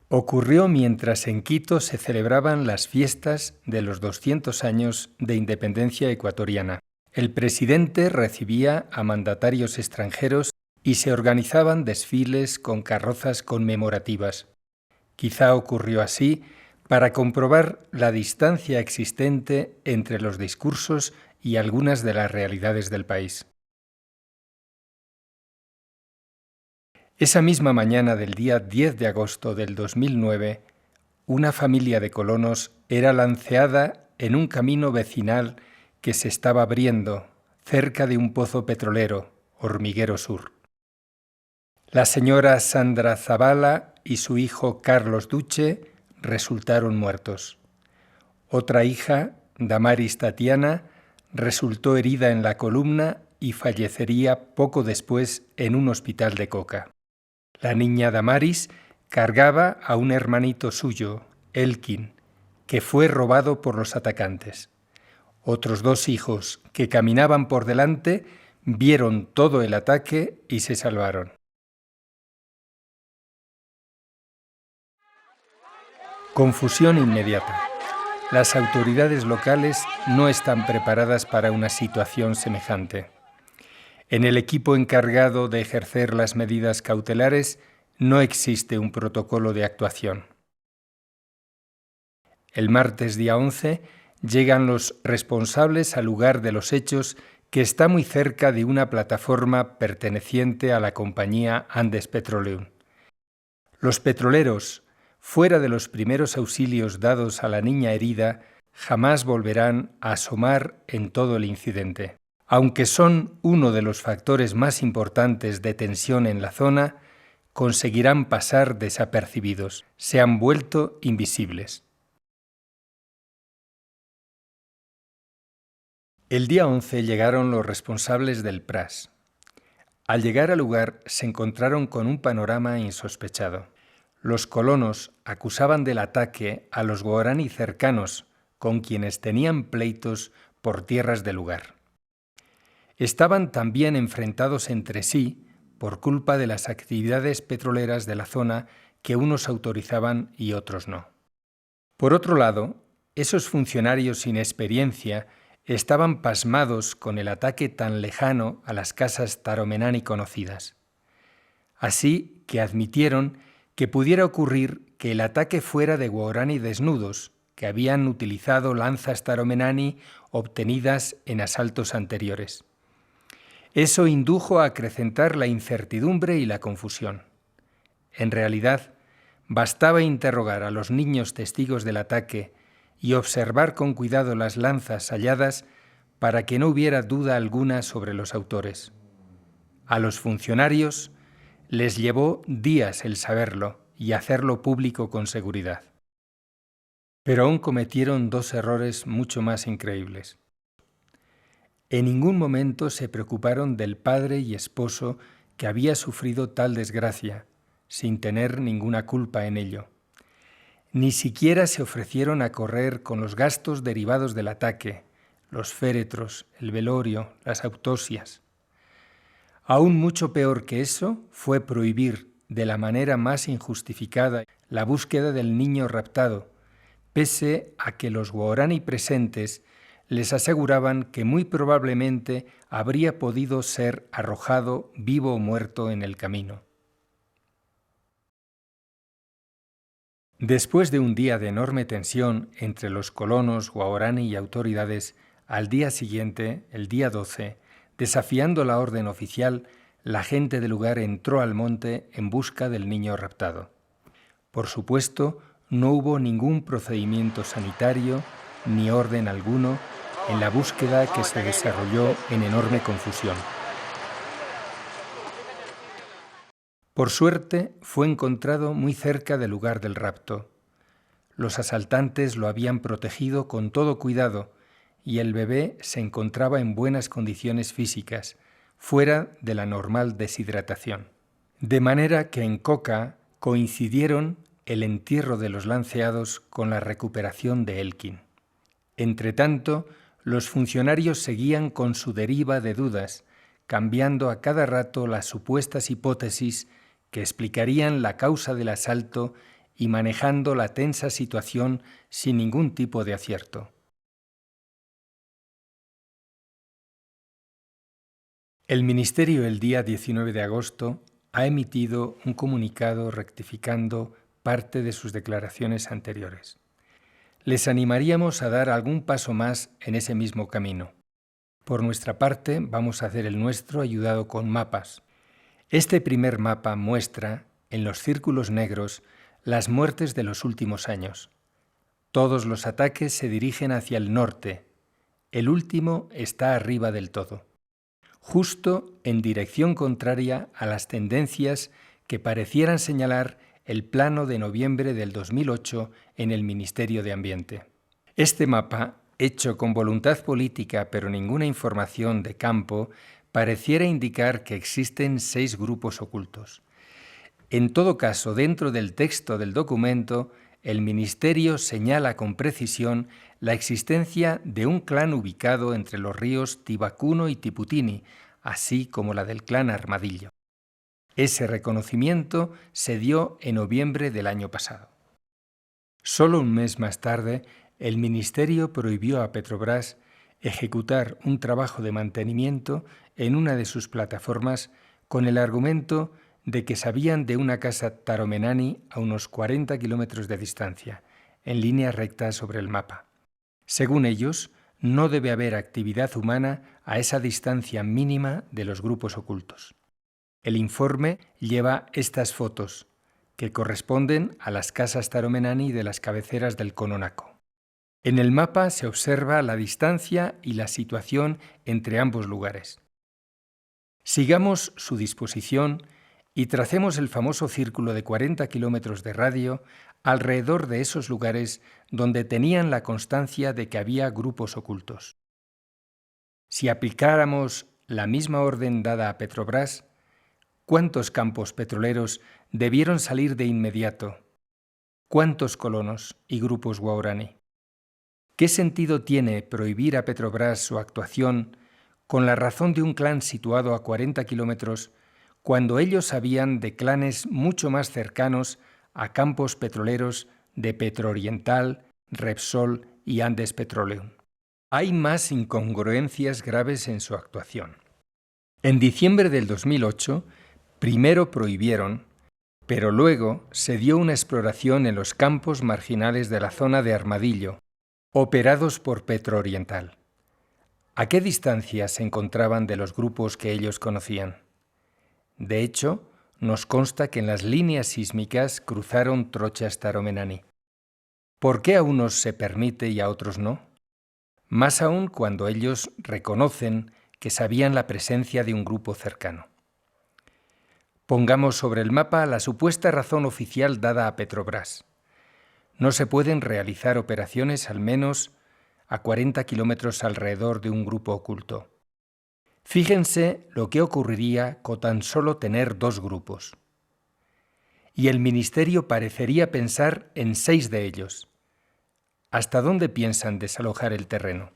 Ocurrió mientras en Quito se celebraban las fiestas de los 200 años de independencia ecuatoriana. El presidente recibía a mandatarios extranjeros y se organizaban desfiles con carrozas conmemorativas. Quizá ocurrió así para comprobar la distancia existente entre los discursos y algunas de las realidades del país. Esa misma mañana del día 10 de agosto del 2009, una familia de colonos era lanceada en un camino vecinal que se estaba abriendo cerca de un pozo petrolero, Hormiguero Sur. La señora Sandra Zavala y su hijo Carlos Duche resultaron muertos. Otra hija, Damaris Tatiana, resultó herida en la columna y fallecería poco después en un hospital de Coca. La niña Damaris cargaba a un hermanito suyo, Elkin, que fue robado por los atacantes. Otros dos hijos que caminaban por delante vieron todo el ataque y se salvaron. Confusión inmediata. Las autoridades locales no están preparadas para una situación semejante. En el equipo encargado de ejercer las medidas cautelares no existe un protocolo de actuación. El martes día 11 llegan los responsables al lugar de los hechos, que está muy cerca de una plataforma perteneciente a la compañía Andes Petroleum. Los petroleros, fuera de los primeros auxilios dados a la niña herida, jamás volverán a asomar en todo el incidente. Aunque son uno de los factores más importantes de tensión en la zona, conseguirán pasar desapercibidos. Se han vuelto invisibles. El día 11 llegaron los responsables del PRAS. Al llegar al lugar se encontraron con un panorama insospechado. Los colonos acusaban del ataque a los guaraní cercanos, con quienes tenían pleitos por tierras del lugar. Estaban también enfrentados entre sí por culpa de las actividades petroleras de la zona que unos autorizaban y otros no. Por otro lado, esos funcionarios sin experiencia estaban pasmados con el ataque tan lejano a las casas taromenani conocidas. Así que admitieron que pudiera ocurrir que el ataque fuera de guaraní desnudos, que habían utilizado lanzas taromenani obtenidas en asaltos anteriores. Eso indujo a acrecentar la incertidumbre y la confusión. En realidad, bastaba interrogar a los niños testigos del ataque y observar con cuidado las lanzas halladas para que no hubiera duda alguna sobre los autores. A los funcionarios les llevó días el saberlo y hacerlo público con seguridad. Pero aún cometieron dos errores mucho más increíbles. En ningún momento se preocuparon del padre y esposo que había sufrido tal desgracia, sin tener ninguna culpa en ello. Ni siquiera se ofrecieron a correr con los gastos derivados del ataque, los féretros, el velorio, las autopsias. Aún mucho peor que eso fue prohibir de la manera más injustificada la búsqueda del niño raptado, pese a que los guaraní presentes les aseguraban que muy probablemente habría podido ser arrojado vivo o muerto en el camino. Después de un día de enorme tensión entre los colonos, guaraní y autoridades, al día siguiente, el día 12, desafiando la orden oficial, la gente del lugar entró al monte en busca del niño raptado. Por supuesto, no hubo ningún procedimiento sanitario ni orden alguno en la búsqueda, que se desarrolló en enorme confusión. Por suerte, fue encontrado muy cerca del lugar del rapto. Los asaltantes lo habían protegido con todo cuidado y el bebé se encontraba en buenas condiciones físicas, fuera de la normal deshidratación. De manera que en Coca coincidieron el entierro de los lanceados con la recuperación de Elkin. Entretanto, los funcionarios seguían con su deriva de dudas, cambiando a cada rato las supuestas hipótesis que explicarían la causa del asalto y manejando la tensa situación sin ningún tipo de acierto. El Ministerio el día 19 de agosto ha emitido un comunicado rectificando parte de sus declaraciones anteriores. Les animaríamos a dar algún paso más en ese mismo camino. Por nuestra parte, vamos a hacer el nuestro ayudado con mapas. Este primer mapa muestra, en los círculos negros, las muertes de los últimos años. Todos los ataques se dirigen hacia el norte. El último está arriba del todo, justo en dirección contraria a las tendencias que parecieran señalar el plano de noviembre del 2008 en el Ministerio de Ambiente. Este mapa, hecho con voluntad política pero ninguna información de campo, pareciera indicar que existen 6 grupos ocultos. En todo caso, dentro del texto del documento, el Ministerio señala con precisión la existencia de un clan ubicado entre los ríos Tibacuno y Tiputini, así como la del clan Armadillo. Ese reconocimiento se dio en noviembre del año pasado. Solo un mes más tarde, el Ministerio prohibió a Petrobras ejecutar un trabajo de mantenimiento en una de sus plataformas con el argumento de que sabían de una casa Taromenani a unos 40 kilómetros de distancia, en línea recta sobre el mapa. Según ellos, no debe haber actividad humana a esa distancia mínima de los grupos ocultos. El informe lleva estas fotos, que corresponden a las casas Taromenani de las cabeceras del Cononaco. En el mapa se observa la distancia y la situación entre ambos lugares. Sigamos su disposición y tracemos el famoso círculo de 40 kilómetros de radio alrededor de esos lugares donde tenían la constancia de que había grupos ocultos. Si aplicáramos la misma orden dada a Petrobras, ¿cuántos campos petroleros debieron salir de inmediato? ¿Cuántos colonos y grupos guaraní? ¿Qué sentido tiene prohibir a Petrobras su actuación con la razón de un clan situado a 40 kilómetros cuando ellos sabían de clanes mucho más cercanos a campos petroleros de Petrooriental, Repsol y Andes Petroleum? Hay más incongruencias graves en su actuación. En diciembre del 2008, primero prohibieron, pero luego se dio una exploración en los campos marginales de la zona de Armadillo, operados por Petrooriental. ¿A qué distancia se encontraban de los grupos que ellos conocían? De hecho, nos consta que en las líneas sísmicas cruzaron trochas Taromenani. ¿Por qué a unos se permite y a otros no? Más aún cuando ellos reconocen que sabían la presencia de un grupo cercano. Pongamos sobre el mapa la supuesta razón oficial dada a Petrobras. No se pueden realizar operaciones al menos a 40 kilómetros alrededor de un grupo oculto. Fíjense lo que ocurriría con tan solo tener 2 grupos. Y el Ministerio parecería pensar en 6 de ellos. ¿Hasta dónde piensan desalojar el terreno?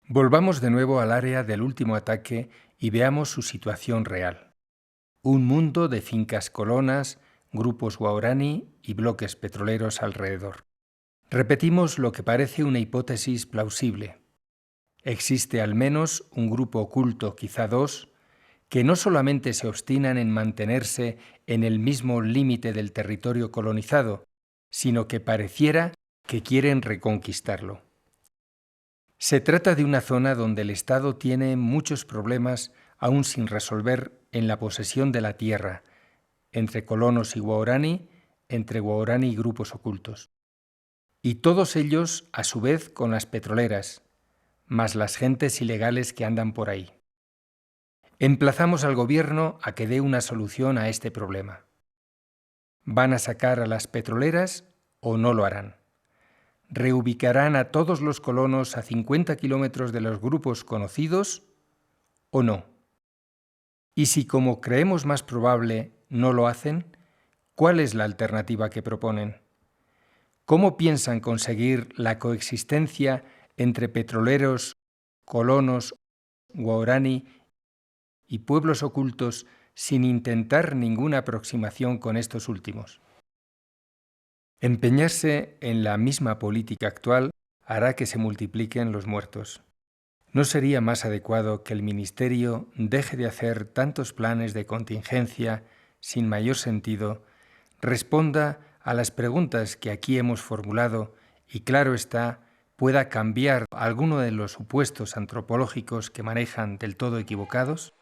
Volvamos de nuevo al área del último ataque y veamos su situación real. Un mundo de fincas colonas, grupos guaraní y bloques petroleros alrededor. Repetimos lo que parece una hipótesis plausible. Existe al menos un grupo oculto, quizá 2, que no solamente se obstinan en mantenerse en el mismo límite del territorio colonizado, sino que pareciera que quieren reconquistarlo. Se trata de una zona donde el Estado tiene muchos problemas aún sin resolver en la posesión de la tierra, entre colonos y guaraní, entre guaraní y grupos ocultos. Y todos ellos, a su vez, con las petroleras, más las gentes ilegales que andan por ahí. Emplazamos al gobierno a que dé una solución a este problema. ¿Van a sacar a las petroleras o no lo harán? ¿Reubicarán a todos los colonos a 50 kilómetros de los grupos conocidos o no? Y si, como creemos más probable, no lo hacen, ¿cuál es la alternativa que proponen? ¿Cómo piensan conseguir la coexistencia entre petroleros, colonos, guaraní y pueblos ocultos sin intentar ninguna aproximación con estos últimos? Empeñarse en la misma política actual hará que se multipliquen los muertos. ¿No sería más adecuado que el Ministerio deje de hacer tantos planes de contingencia sin mayor sentido, responda a las preguntas que aquí hemos formulado y, claro está, pueda cambiar alguno de los supuestos antropológicos que manejan del todo equivocados?